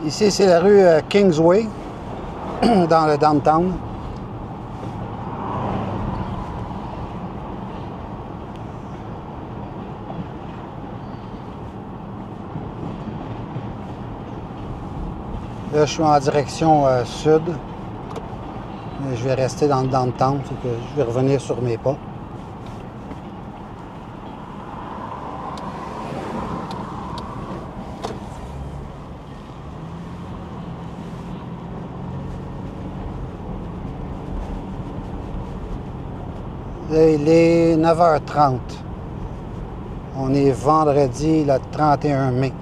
Ici, c'est la rue Kingsway, dans le downtown. Là, je suis en direction sud. Je vais rester dans le downtown, fait que je vais revenir sur mes pas. Là, il est 9h30. On est vendredi, le 31 mai.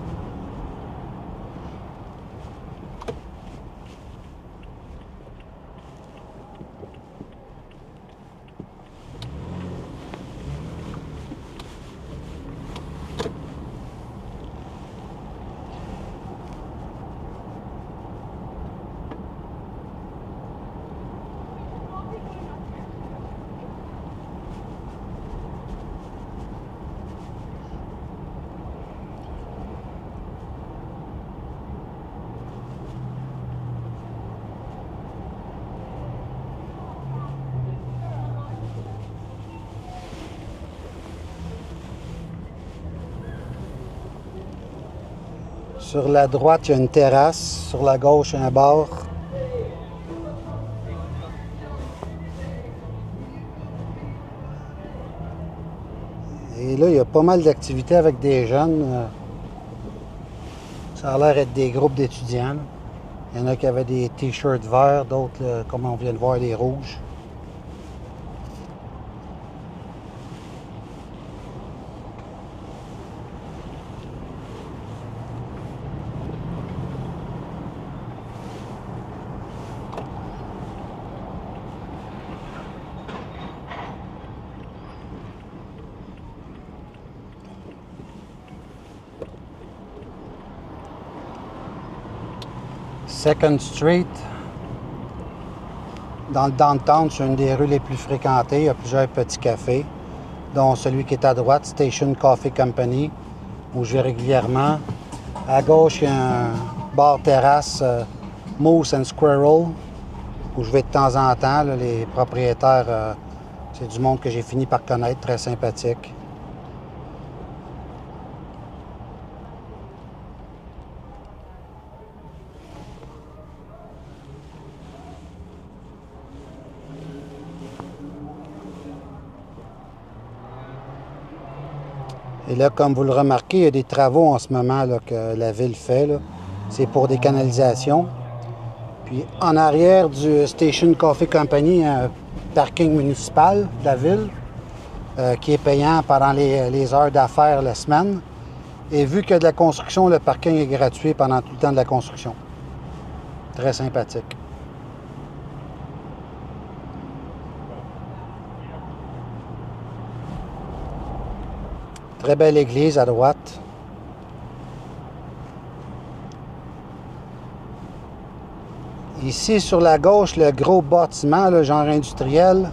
Sur la droite, il y a une terrasse. Sur la gauche, il y a un bar. Et là, il y a pas mal d'activités avec des jeunes. Ça a l'air d'être des groupes d'étudiants. Il y en a qui avaient des t-shirts verts, d'autres, comme on vient de voir, des rouges. Second Street, dans le downtown, c'est une des rues les plus fréquentées. Il y a plusieurs petits cafés, dont celui qui est à droite, Station Coffee Company, où je vais régulièrement. À gauche, il y a un bar-terrasse, Moose and Squirrel, où je vais de temps en temps. Là, les propriétaires, c'est du monde que j'ai fini par connaître, très sympathique. Et là, comme vous le remarquez, il y a des travaux en ce moment là, que la ville fait. C'est pour des canalisations. Puis en arrière du Station Coffee Company, il y a un parking municipal de la ville qui est payant pendant les heures d'affaires la semaine. Et vu qu'il y a de la construction, le parking est gratuit pendant tout le temps de la construction. Très sympathique. Très belle église à droite. Ici, sur la gauche, le gros bâtiment, le genre industriel,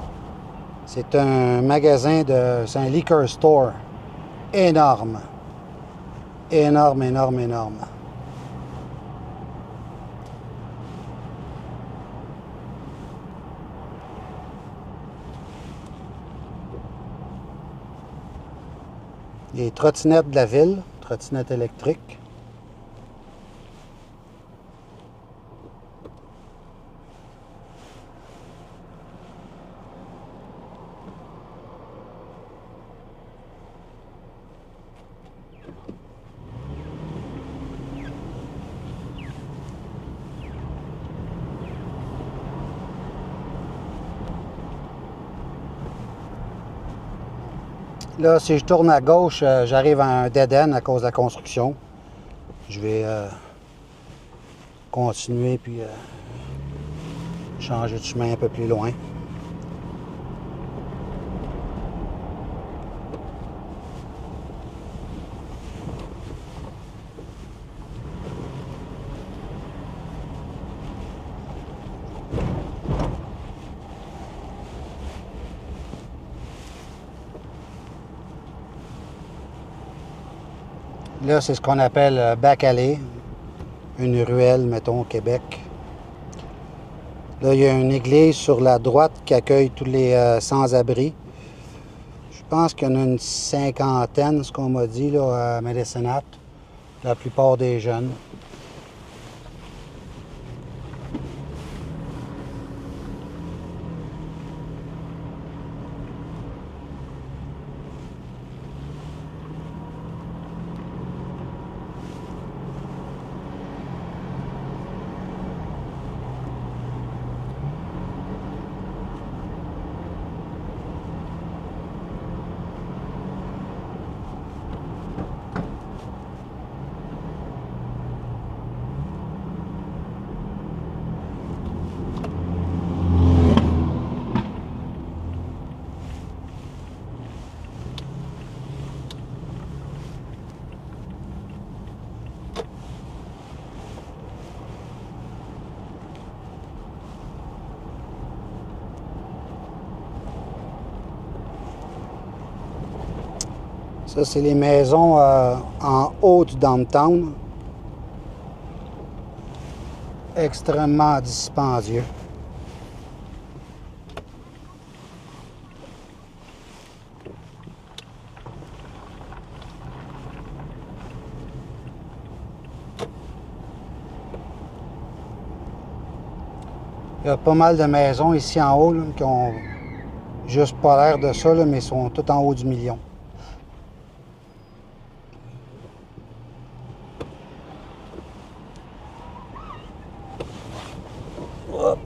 c'est un magasin c'est un liquor store. Énorme. Énorme, énorme, énorme. Les trottinettes de la ville, trottinettes électriques. Là, si je tourne à gauche, j'arrive à un dead-end à cause de la construction. Je vais continuer puis changer de chemin un peu plus loin. Là, c'est ce qu'on appelle back alley, une ruelle, mettons, au Québec. Là, il y a une église sur la droite qui accueille tous les sans-abri. Je pense qu'il y en a une cinquantaine, ce qu'on m'a dit, là, à Médécinat. La plupart des jeunes. Ça, c'est les maisons en haut du downtown. Extrêmement dispendieux. Il y a pas mal de maisons ici en haut là, qui ont juste pas l'air de ça, là, mais sont tout en haut du million. Hop.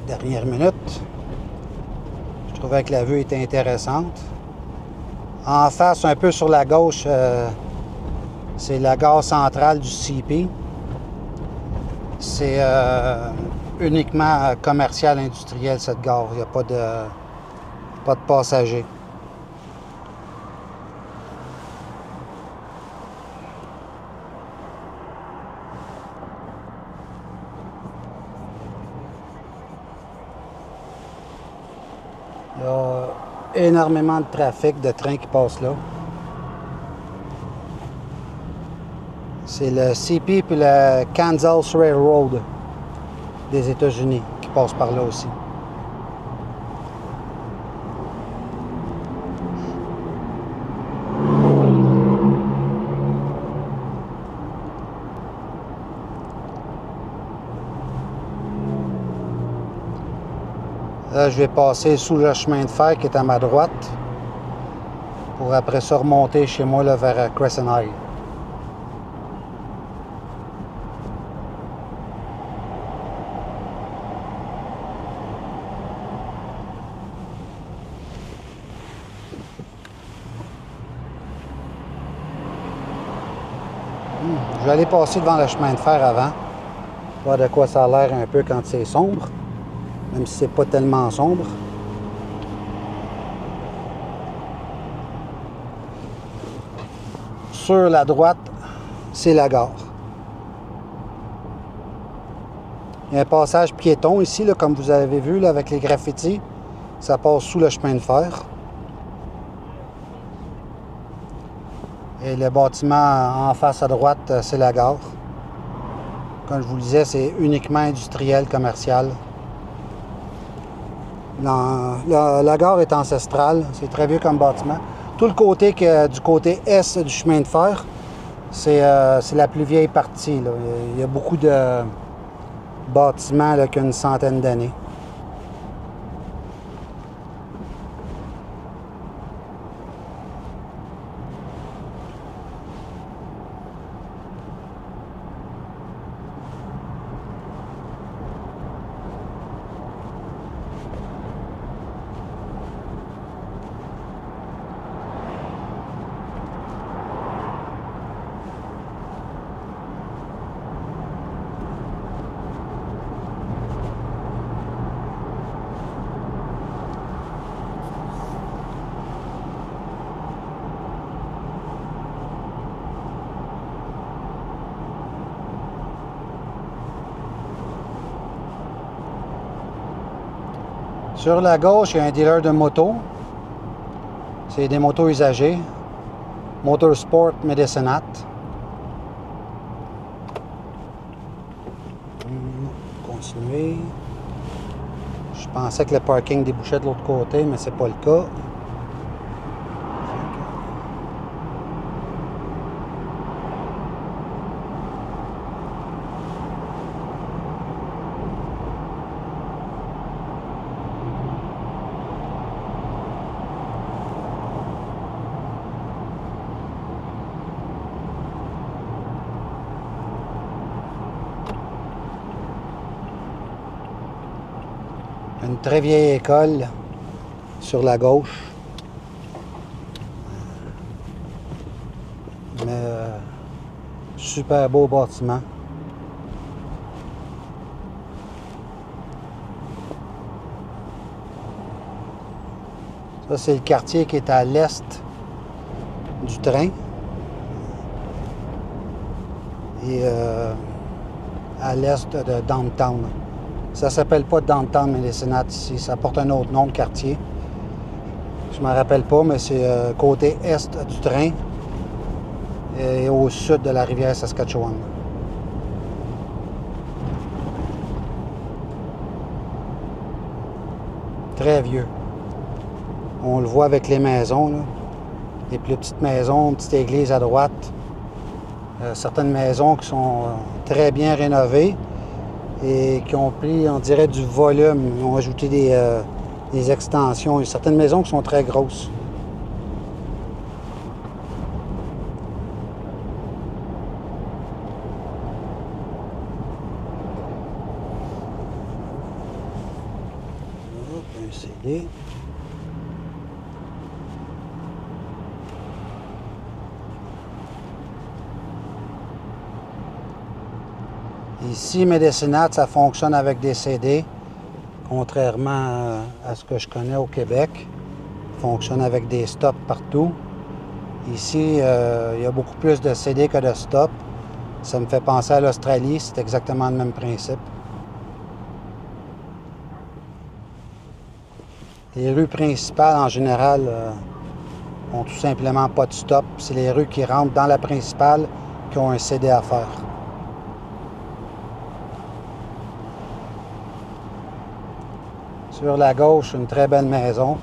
Dernière minute. Je trouvais que la vue était intéressante. En face, un peu sur la gauche, c'est la gare centrale du CP. C'est uniquement commercial industriel, cette gare. Il n'y a pas de passagers. Il y a énormément de trafic de trains qui passent là. C'est le CP puis le Kansas Railroad des États-Unis qui passent par là aussi. Là, je vais passer sous le chemin de fer qui est à ma droite pour après ça remonter chez moi là, vers Crescent High. Je vais aller passer devant le chemin de fer avant, voir de quoi ça a l'air un peu quand c'est sombre, même si c'est pas tellement sombre. Sur la droite, c'est la gare. Il y a un passage piéton ici, là, comme vous avez vu, là, avec les graffitis. Ça passe sous le chemin de fer. Et le bâtiment en face à droite, c'est la gare. Comme je vous le disais, c'est uniquement industriel, commercial. La gare est ancestrale, c'est très vieux comme bâtiment. Tout le côté du côté est du chemin de fer, c'est la plus vieille partie, là. Il y a beaucoup de bâtiments là, qui ont une centaine d'années. Sur la gauche, il y a un dealer de motos. C'est des motos usagées. Motorsport Médécinat. Continuer. Je pensais que le parking débouchait de l'autre côté, mais c'est pas le cas. Une très vieille école sur la gauche. Mais super beau bâtiment. Ça, c'est le quartier qui est à l'est du train. Et à l'est de Downtown. Ça s'appelle pas Downtown Médécinat ici, ça porte un autre nom de quartier. Je ne me rappelle pas, mais c'est côté est du train et au sud de la rivière Saskatchewan. Très vieux. On le voit avec les maisons, là. Les plus petites maisons, une petite église à droite. Certaines maisons qui sont très bien rénovées et qui ont pris, on dirait, du volume. Ils ont ajouté des extensions. Il y a certaines maisons qui sont très grosses. Hop, un CD. Ici, Médécinat, ça fonctionne avec des CD, contrairement à ce que je connais au Québec. Ça fonctionne avec des stops partout. Ici, il y a beaucoup plus de CD que de stops. Ça me fait penser à l'Australie, c'est exactement le même principe. Les rues principales, en général, ont tout simplement pas de stop. C'est les rues qui rentrent dans la principale qui ont un CD à faire. Sur la gauche, une très belle maison.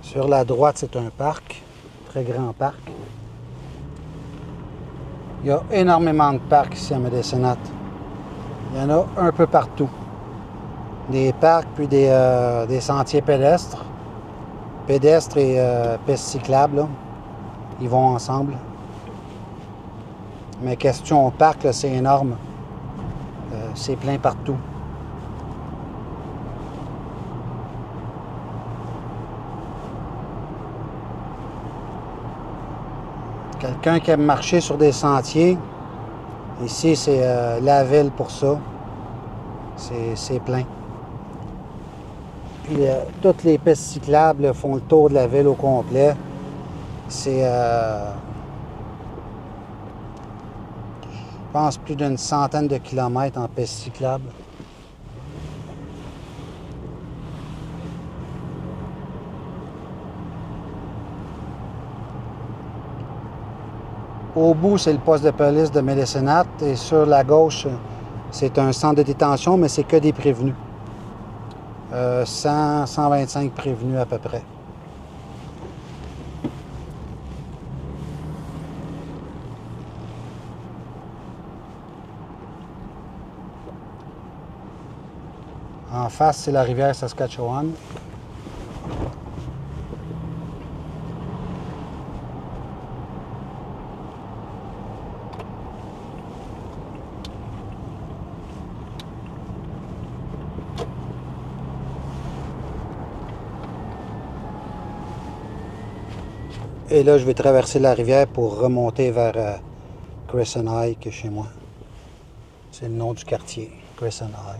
Sur la droite, c'est un parc, très grand parc. Il y a énormément de parcs ici à Médécinat. Il y en a un peu partout. Des parcs, puis des sentiers pédestres. Pédestres et pistes cyclables, là. Ils vont ensemble. Mais question parc, c'est énorme. C'est plein partout. Quelqu'un qui aime marcher sur des sentiers, ici c'est la ville pour ça. C'est plein. Puis toutes les pistes cyclables font le tour de la ville au complet. C'est, je pense, plus d'une centaine de kilomètres en pistes cyclables. Au bout, c'est le poste de police de Médécinat et sur la gauche, c'est un centre de détention, mais c'est que des prévenus. 125 prévenus à peu près. En face, c'est la rivière Saskatchewan. Et là, je vais traverser la rivière pour remonter vers Crescent High, qui est chez moi. C'est le nom du quartier, Crescent High.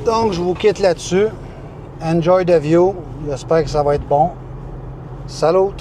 Donc, je vous quitte là-dessus. Enjoy the view. J'espère que ça va être bon. Salut!